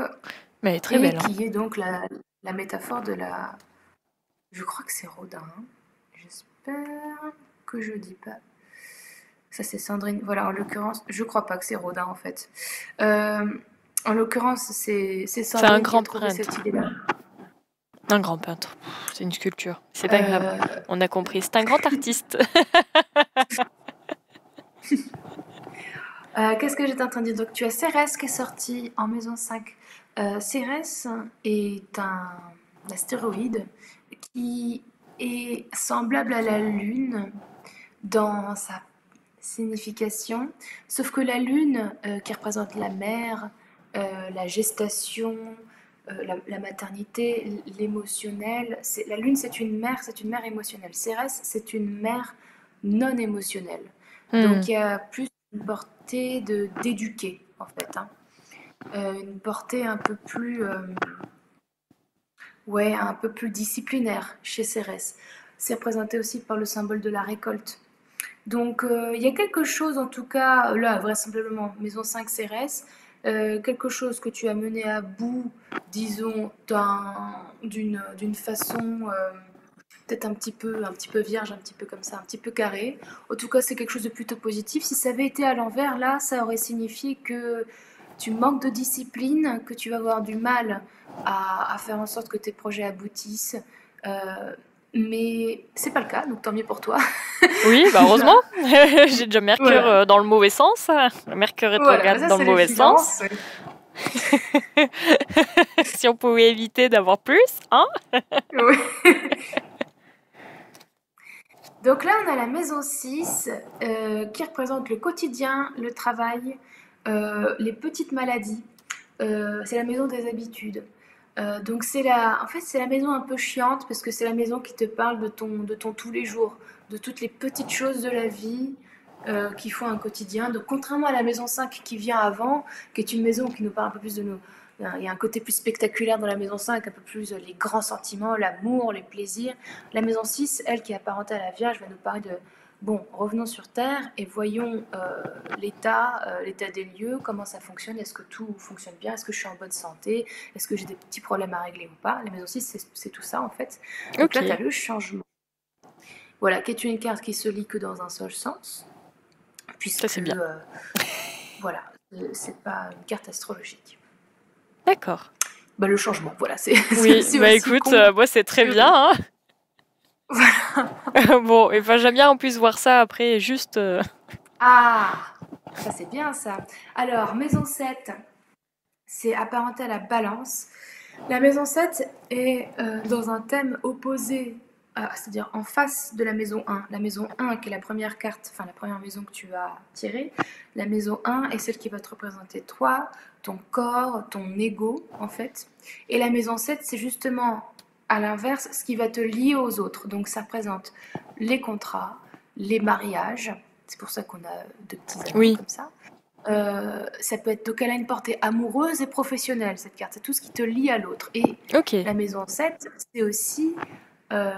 Mais elle est très belle. Et qui est donc la métaphore de la... Je crois que c'est Rodin. Hein. J'espère que je dis pas... Ça, c'est Sandrine. Voilà, en l'occurrence, je crois pas que c'est Rodin, en fait. En l'occurrence, c'est Sandrine un grand qui a trouvé peintre. cette idée-là. Un grand peintre. C'est une sculpture. C'est pas grave. On a compris. C'est un grand artiste. Qu'est-ce que j'étais en train de dire? Donc, tu as Cérès qui est sorti en maison 5. Cérès est un astéroïde qui est semblable à la Lune dans sa signification, sauf que la Lune, qui représente la mère, la gestation, la maternité, l'émotionnel, la Lune c'est une mère émotionnelle. Cérès, c'est une mère non émotionnelle. Hmm. Donc il y a plus une portée d'éduquer, en fait. Hein. Une portée un peu plus, ouais, un peu plus disciplinaire chez Cérès. C'est représenté aussi par le symbole de la récolte. Donc il y a quelque chose en tout cas, là vraisemblablement, Maison 5 Cérès, quelque chose que tu as mené à bout, disons, d'une façon peut-être un petit peu vierge, un petit peu comme ça, un petit peu carré. En tout cas, c'est quelque chose de plutôt positif. Si ça avait été à l'envers, là, ça aurait signifié que tu manques de discipline, que tu vas avoir du mal à faire en sorte que tes projets aboutissent. Euh, mais c'est pas le cas, donc tant mieux pour toi. Oui, bah heureusement. J'ai déjà Mercure Voilà, dans le mauvais sens. Mercure voilà, bah rétrograde ça dans le c'est les mauvais sens. finances. Si on pouvait éviter d'avoir plus, hein? Oui. Donc là, on a la maison 6 qui représente le quotidien, le travail, les petites maladies. C'est la maison des habitudes. Donc en fait, c'est la maison un peu chiante parce que c'est la maison qui te parle de ton tous les jours, de toutes les petites choses de la vie qui font un quotidien. Donc contrairement à la maison 5 qui vient avant, qui est une maison qui nous parle un peu plus de nous. Il y a un côté plus spectaculaire dans la maison 5, un peu plus les grands sentiments, l'amour, les plaisirs. La maison 6, elle qui est apparentée à la Vierge, va nous parler de bon, revenons sur Terre et voyons l'état des lieux, comment ça fonctionne, est-ce que tout fonctionne bien, est-ce que je suis en bonne santé, est-ce que j'ai des petits problèmes à régler ou pas. La maison 6, c'est tout ça en fait. Donc là, tu as Ok, le changement. Voilà, qui est une carte qui se lit que dans un seul sens, ça puisque c'est bien. voilà, c'est pas une carte astrologique. D'accord. Bah, le changement, voilà, c'est Oui, c'est bah aussi écoute, con moi c'est très que... bien, hein. Voilà. Bon, et ben j'aime bien on puisse voir ça après, juste. Ah, ça c'est bien ça. Alors, maison 7, c'est apparenté à la balance. La maison 7 est dans un thème opposé, c'est-à-dire en face de la maison 1. La maison 1 qui est la première carte, enfin la première maison que tu as tirée. La maison 1 est celle qui va te représenter toi, ton corps, ton ego en fait. Et la maison 7, c'est justement à l'inverse ce qui va te lier aux autres. Donc ça représente les contrats, les mariages. C'est pour ça qu'on a de petits anneaux Oui, comme ça. Ça peut être, donc elle a une portée amoureuse et professionnelle, cette carte. C'est tout ce qui te lie à l'autre. Et ok, la maison 7, c'est aussi euh,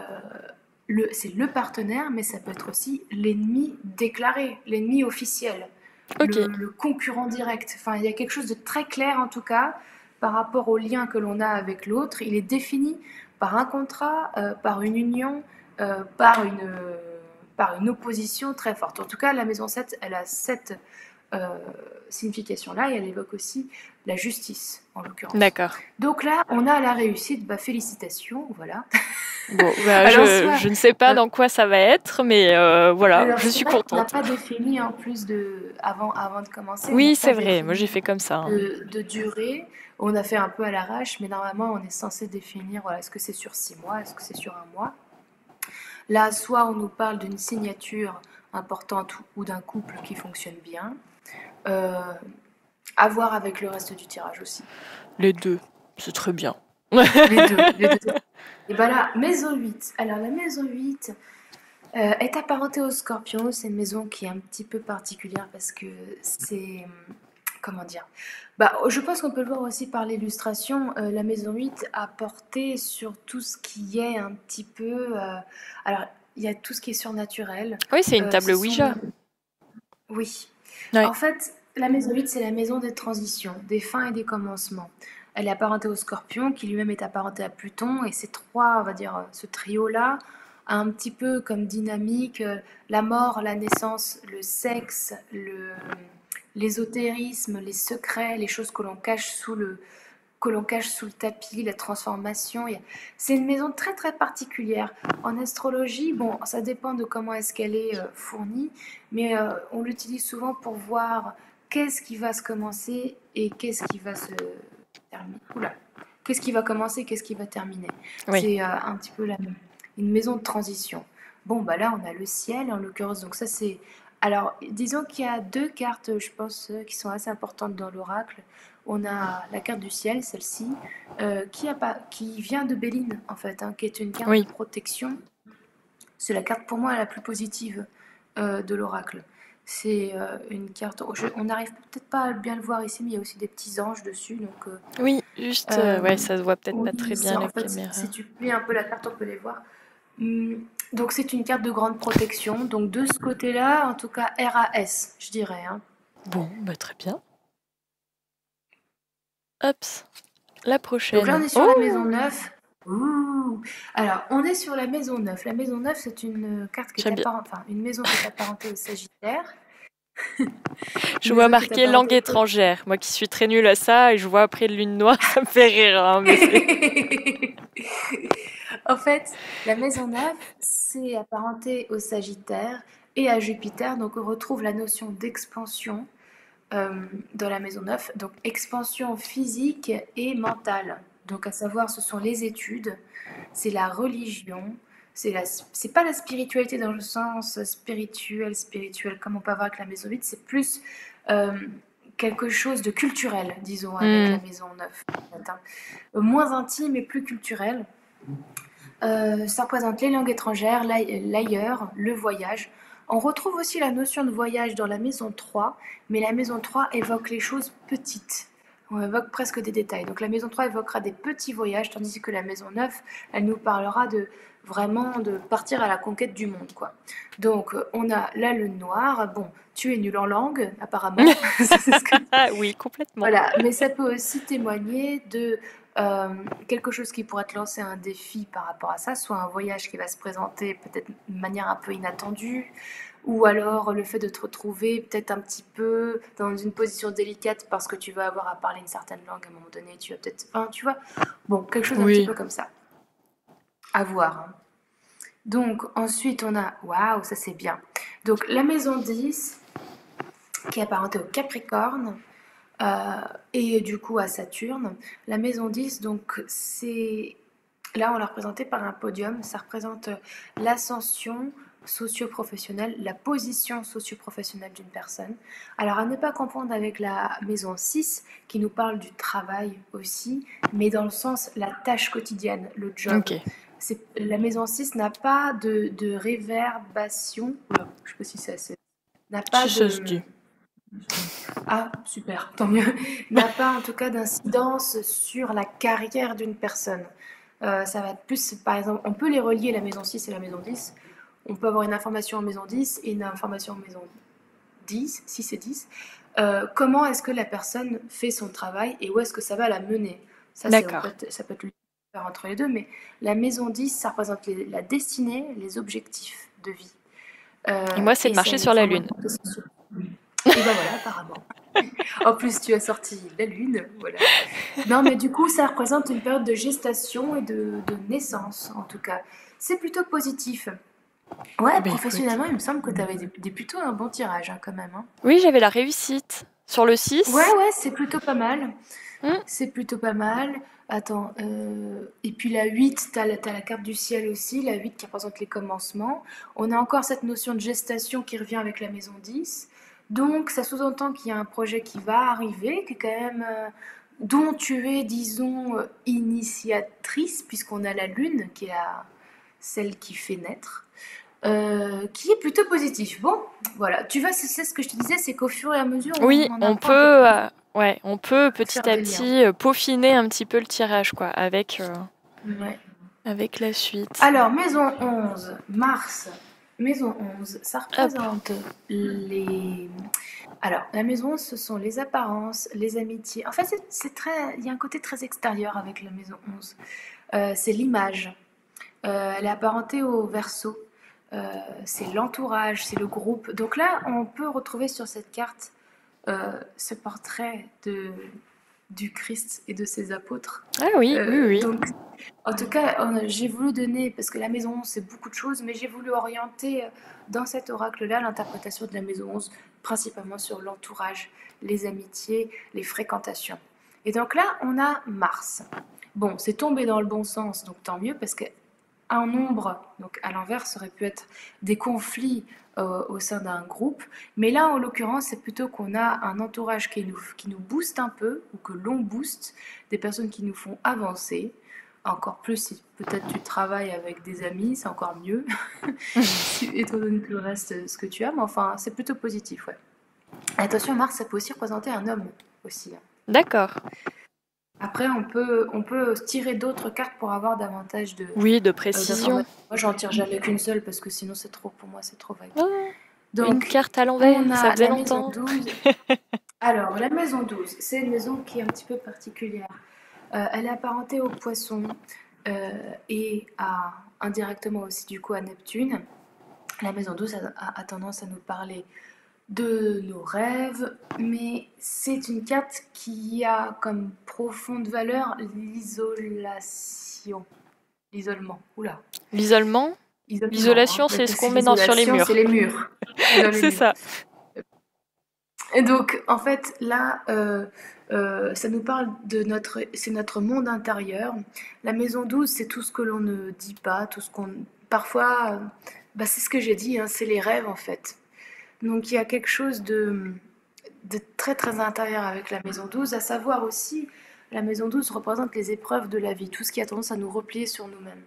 c'est le partenaire, mais ça peut être aussi l'ennemi déclaré, l'ennemi officiel, ok, le concurrent direct. Enfin, il y a quelque chose de très clair en tout cas par rapport au lien que l'on a avec l'autre. Il est défini par un contrat, par une union, par une opposition très forte. En tout cas, la maison 7, elle a cette signification-là et elle évoque aussi la justice, en l'occurrence. d'accord. Donc là, on a la réussite, bah, félicitations, voilà. Bon, bah Alors, soit, je ne sais pas euh, dans quoi ça va être, mais voilà, alors je c'est suis vrai qu'on n'a contente. pas défini en plus avant de commencer, on n'a Oui, pas c'est vrai, moi j'ai défini fait comme ça, hein. de durée. On a fait un peu à l'arrache, mais normalement, on est censé définir, voilà, est-ce que c'est sur 6 mois, est-ce que c'est sur un mois. Là, soit on nous parle d'une signature importante ou d'un couple qui fonctionne bien. Euh, à voir avec le reste du tirage aussi. Les deux, c'est très bien. Les deux, les deux. Et bien là, maison 8. Alors la maison 8 est apparentée au Scorpion. C'est une maison qui est un petit peu particulière parce que c'est... Comment dire? Bah, je pense qu'on peut le voir aussi par l'illustration. La maison 8 a porté sur tout ce qui est un petit peu... alors, il y a tout ce qui est surnaturel. Oui, c'est une table Ce sont... Ouija. Oui. Ouais. En fait, la maison 8, c'est la maison des transitions, des fins et des commencements. Elle est apparentée au Scorpion, qui lui-même est apparenté à Pluton, et ces trois, on va dire, ce trio-là, a un petit peu comme dynamique la mort, la naissance, le sexe, l'ésotérisme, les secrets, les choses que l'on cache sous le tapis, la transformation. C'est une maison très très particulière. En astrologie, bon, ça dépend de comment est-ce qu'elle est fournie, mais on l'utilise souvent pour voir qu'est-ce qui va se commencer et qu'est-ce qui va se terminer. Oula. Qu'est-ce qui va commencer, qu'est-ce qui va terminer. Oui. C'est un petit peu la même. une maison de transition. Bon, bah là, on a le ciel, en l'occurrence. Donc ça, c'est... Alors, disons qu'il y a deux cartes, je pense, qui sont assez importantes dans l'oracle. On a la carte du ciel, celle-ci, qui vient de Béline, en fait, hein, qui est une carte de Oui, protection. C'est la carte, pour moi, la plus positive de l'oracle. C'est une carte... on n'arrive peut-être pas à bien le voir ici, mais il y a aussi des petits anges dessus. Donc, oui, juste, ouais, ça se voit peut-être pas très oui, bien à en la fait, caméra. si tu plies un peu la carte, on peut les voir. Donc c'est une carte de grande protection. Donc de ce côté-là, en tout cas RAS, je dirais, hein. Bon, bah très bien. Hop, la Donc là, on prochaine. est sur la maison Oh, 9. Ouh. Alors, on est sur la maison 9. La maison 9, c'est une carte qui est j'aime bien. apparentée, enfin, une maison qui est apparentée au Sagittaire. Je Une vois maison qui est marqué langue apparentée au... étrangère. Moi qui suis très nulle à ça, et je vois après lune noire, ça me fait rire, hein, mais c'est... En fait, la maison 9, c'est apparenté au Sagittaire et à Jupiter. Donc on retrouve la notion d'expansion dans la maison 9. Donc expansion physique et mentale. Donc à savoir, ce sont les études, c'est la religion, c'est pas la spiritualité dans le sens spirituel comme on peut avoir avec la maison 8, c'est plus euh, quelque chose de culturel, disons, avec la maison 9. En fait, hein. Moins intime et plus culturel. Ça représente les langues étrangères, l'ailleurs, le voyage. On retrouve aussi la notion de voyage dans la maison 3, mais la maison 3 évoque les choses petites. On évoque presque des détails. Donc la maison 3 évoquera des petits voyages, tandis que la maison 9, elle nous parlera de vraiment de partir à la conquête du monde, quoi. Donc on a la lune noire. Bon, tu es nul en langue, apparemment. Ça, c'est ce que Oui, complètement. voilà, mais ça peut aussi témoigner de quelque chose qui pourrait te lancer un défi par rapport à ça, soit un voyage qui va se présenter peut-être de manière un peu inattendue, ou alors le fait de te retrouver peut-être un petit peu dans une position délicate parce que tu vas avoir à parler une certaine langue à un moment donné, tu vas peut-être... Enfin, tu vois, bon, quelque chose un petit Oui. peu comme ça, à voir, hein. Donc ensuite on a... Waouh, ça c'est bien. Donc la maison 10, qui est apparentée au Capricorne, et du coup à Saturne. La maison 10, donc c'est... Là, on l'a représenté par un podium. Ça représente l'ascension socio-professionnelle, la position socio-professionnelle d'une personne. Alors, à ne pas confondre avec la maison 6, qui nous parle du travail aussi, mais dans le sens la tâche quotidienne, le job. Ok. La maison 6 n'a pas de réverbération. Oula, je sais pas si c'est assez. N'a pas Si ça se de... dit. Ah, super, tant mieux. N'a pas en tout cas d'incidence sur la carrière d'une personne. Ça va être plus, par exemple, on peut les relier la maison 6 et la maison 10. On peut avoir une information en maison 10 et une information en maison 10, 6 et 10. Comment est-ce que la personne fait son travail et où est-ce que ça va la mener? Ça, D'accord. ça peut être le faire entre les deux, mais la maison 10, ça représente la destinée, les objectifs de vie. Et moi, c'est Et de c'est marcher une sur la forme lune. de... Et ben voilà, apparemment. En plus, tu as sorti la lune, voilà. Non, mais du coup, ça représente une période de gestation et de naissance, en tout cas. C'est plutôt positif. Ouais, Ben écoute. professionnellement, il me semble que tu avais plutôt un bon tirage, hein, quand même, hein. Oui, j'avais la réussite. Sur le Ouais, 6. ouais, c'est plutôt pas mal. Hmm, C'est plutôt pas mal. Attends, et puis la 8, t'as la carte du ciel aussi, la 8 qui représente les commencements. On a encore cette notion de gestation qui revient avec la maison 10. Donc ça sous-entend qu'il y a un projet qui va arriver, qui est quand même dont tu es, disons, initiatrice, puisqu'on a la lune, qui est celle qui fait naître, qui est plutôt positif. Bon, voilà. Tu vois, c'est ce que je te disais, c'est qu'au fur et à mesure, Oui, on en on apprend un peu peut, plus ouais, on peut à petit faire à des liens. petit peaufiner un petit peu le tirage, quoi, Ouais. avec la suite. Alors, maison 11, Mars. Maison 11, ça Hop. représente les... Alors, la maison 11, ce sont les apparences, les amitiés. En fait, c'est très... il y a un côté très extérieur avec la maison 11. C'est l'image. Elle est apparentée au Verseau. C'est l'entourage, c'est le groupe. Donc là, on peut retrouver sur cette carte ce portrait du Christ et de ses apôtres. Ah oui, oui, oui. Donc, en tout cas, j'ai voulu donner, parce que la maison 11, c'est beaucoup de choses, mais j'ai voulu orienter dans cet oracle-là l'interprétation de la maison 11, principalement sur l'entourage, les amitiés, les fréquentations. Et donc là, on a Mars. Bon, c'est tombé dans le bon sens, donc tant mieux, parce que un nombre, donc à l'envers, ça aurait pu être des conflits au sein d'un groupe. Mais là, en l'occurrence, c'est plutôt qu'on a un entourage qui nous booste un peu, ou que l'on booste, des personnes qui nous font avancer. Encore plus si peut-être tu travailles avec des amis, c'est encore mieux, étant donné que le reste, ce que tu as. Mais enfin, c'est plutôt positif, ouais. Attention, Mars, ça peut aussi représenter un homme, aussi, hein. D'accord. Après, on peut tirer d'autres cartes pour avoir davantage Oui, de d'informations. précision. Moi, j'en tire jamais qu'une seule parce que sinon, c'est trop, pour moi, c'est trop vague. Ah, une Donc, carte à on l'envers, ça a faisait la maison longtemps. 12. Alors, la maison 12, c'est une maison qui est un petit peu particulière. Elle est apparentée au poisson et indirectement aussi, du coup, à Neptune. La maison 12 a tendance à nous parler de nos rêves, mais c'est une carte qui a comme profonde valeur l'isolation. L'isolement. Oula. L'isolement, Isolement, hein. l'isolation, c'est ce Parce que qu'on met sur les l'isolation, c'est murs. les murs. Dans les C'est murs. ça. Et donc, en fait, là, ça nous parle c'est notre monde intérieur. La maison 12, c'est tout ce que l'on ne dit pas, tout ce qu'on, parfois, c'est ce que j'ai dit, hein, c'est les rêves, en fait. Donc, il y a quelque chose de très, très intérieur avec la maison 12, à savoir aussi, la maison 12 représente les épreuves de la vie, tout ce qui a tendance à nous replier sur nous-mêmes.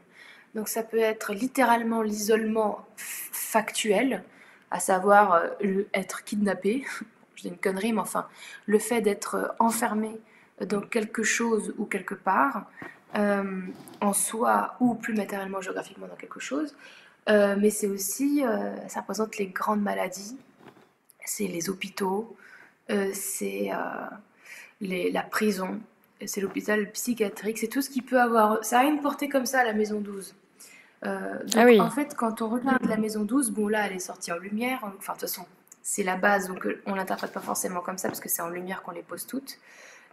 Donc, ça peut être littéralement l'isolement factuel, à savoir être kidnappé. Je dis une connerie, mais enfin, le fait d'être enfermé dans quelque chose ou quelque part, en soi ou plus matériellement, géographiquement dans quelque chose. Mais c'est aussi, ça représente les grandes maladies, c'est les hôpitaux, c'est la prison, c'est l'hôpital psychiatrique, c'est tout ce qui peut avoir. Ça a une portée comme ça, la maison 12. Ah Donc oui. en fait, quand on regarde la maison 12, bon là, elle est sortie en lumière, enfin de toute façon, c'est la base, donc on l'interprète pas forcément comme ça, parce que c'est en lumière qu'on les pose toutes,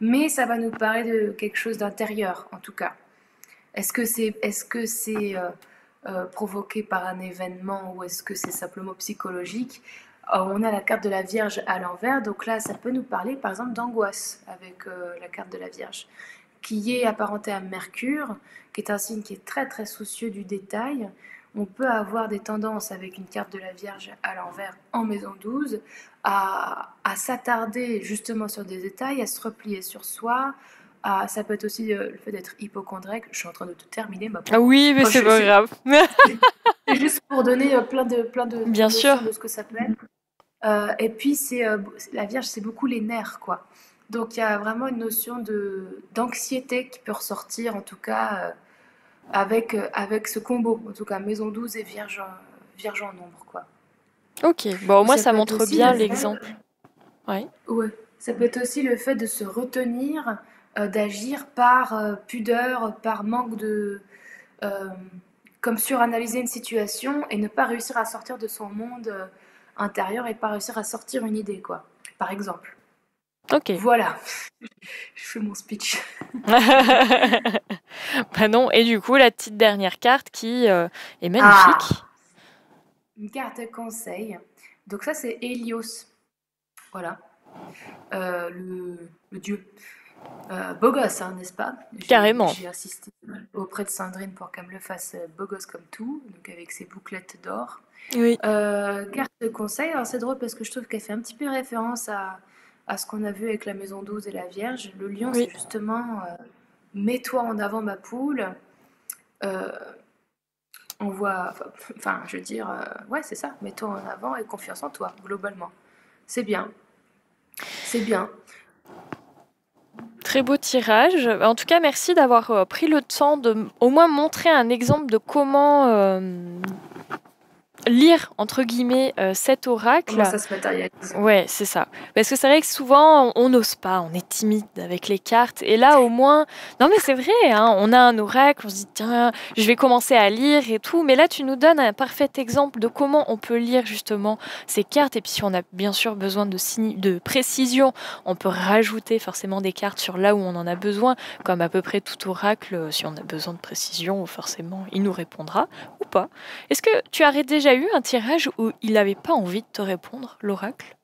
mais ça va nous parler de quelque chose d'intérieur, en tout cas. Est-ce que c'est provoqué par un événement ou est-ce que c'est simplement psychologique? On a la carte de la Vierge à l'envers, donc là, ça peut nous parler par exemple d'angoisse avec la carte de la Vierge, qui est apparentée à Mercure, qui est un signe qui est très très soucieux du détail. On peut avoir des tendances avec une carte de la Vierge à l'envers en maison 12 à s'attarder justement sur des détails, à se replier sur soi. Ça peut être aussi le fait d'être hypochondriaque. Je suis en train de tout terminer, ma Ah pauvre. oui, mais c'est pas grave. C'est juste pour donner plein de Bien sûr. notions de ce que ça peut être. Et puis, la Vierge, c'est beaucoup les nerfs, quoi. Donc, il y a vraiment une notion d'anxiété qui peut ressortir, en tout cas, avec ce combo. En tout cas, maison 12 et Vierge en ombre, quoi. Ok, bon, au Ou moins ça ça peut être montre aussi bien le fait, l'exemple. Ouais. ouais, ça peut être aussi le fait de se retenir, d'agir par pudeur, par manque euh, comme suranalyser une situation et ne pas réussir à sortir de son monde intérieur et pas réussir à sortir une idée, quoi. Par exemple. Ok. Voilà, je fais mon speech. Bah non, et du coup, la petite dernière carte qui est magnifique. Une carte conseil. Donc ça, c'est Hélios. Voilà. Le dieu. Beau gosse, hein, n'est-ce pas? Carrément. J'ai assisté auprès de Sandrine pour qu'elle me le fasse beau gosse comme tout, donc avec ses bouclettes d'or. Oui. Carte de conseil, alors c'est drôle parce que je trouve qu'elle fait un petit peu référence à ce qu'on a vu avec la maison 12 et la Vierge. Le lion, Oui. c'est justement mets-toi en avant, ma poule. On voit, enfin, je veux dire, ouais, c'est ça, mets-toi en avant et confiance en toi, globalement. C'est bien. C'est bien. Très beau tirage. En tout cas, merci d'avoir pris le temps de au moins montrer un exemple de comment lire entre guillemets cet oracle. Comment ça se matérialise? Ouais, c'est ça. Parce que c'est vrai que souvent on n'ose pas, on est timide avec les cartes. Et là au moins, non mais c'est vrai, hein, on a un oracle, on se dit tiens, je vais commencer à lire et tout. Mais là tu nous donnes un parfait exemple de comment on peut lire justement ces cartes. Et puis si on a bien sûr besoin de précision, on peut rajouter forcément des cartes sur là où on en a besoin, comme à peu près tout oracle. Si on a besoin de précision, forcément il nous répondra ou pas. Est-ce que tu as déjà eu un tirage où il n'avait pas envie de te répondre, l'oracle?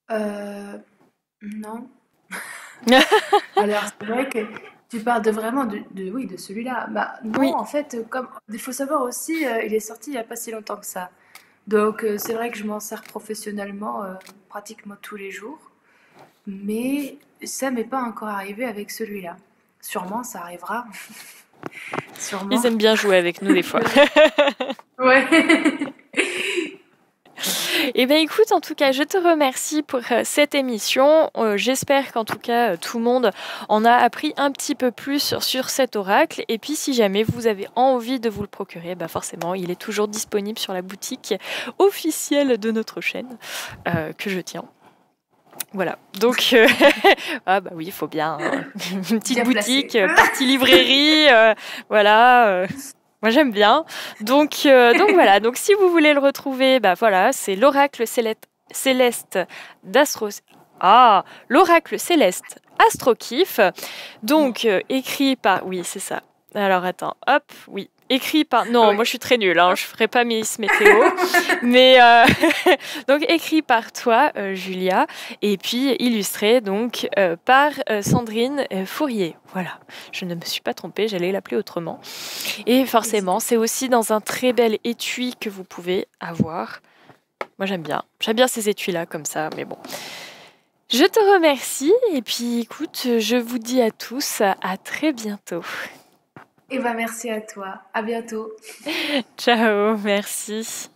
Non. Alors, c'est vrai que Tu parles de vraiment oui, de celui-là. Bah non, Oui, en fait, comme il faut savoir aussi, il est sorti il y a pas si longtemps que ça. Donc c'est vrai que je m'en sers professionnellement pratiquement tous les jours, mais ça m'est pas encore arrivé avec celui-là. Sûrement, ça arrivera, ils sûrement. aiment bien jouer avec nous des fois. Ouais. Eh bien, écoute, en tout cas, je te remercie pour cette émission. J'espère qu'en tout cas, tout le monde en a appris un petit peu plus sur cet oracle. Et puis, si jamais vous avez envie de vous le procurer, bah forcément, il est toujours disponible sur la boutique officielle de notre chaîne, que je tiens. Voilà, donc ah bah oui, il faut bien une petite Bien placé. boutique, partie librairie, voilà. Moi j'aime bien. Donc voilà, donc si vous voulez le retrouver, bah voilà, c'est l'oracle céleste d'Astro. Ah, l'oracle céleste Astrokif. Donc écrit par. Oui, c'est ça. Alors attends, hop, oui. Écrit par. Non, Oui. moi je suis très nulle, hein, je ferai pas Miss Météo. Mais donc écrit par toi, Julia, et puis illustré donc par Sandrine Fourier. Voilà, je ne me suis pas trompée, j'allais l'appeler autrement. Et forcément, c'est aussi dans un très bel étui que vous pouvez avoir. Moi, j'aime bien. J'aime bien ces étuis-là, comme ça, mais bon. Je te remercie, et puis écoute, je vous dis à tous à très bientôt. Et bah merci à toi. À bientôt. Ciao, merci.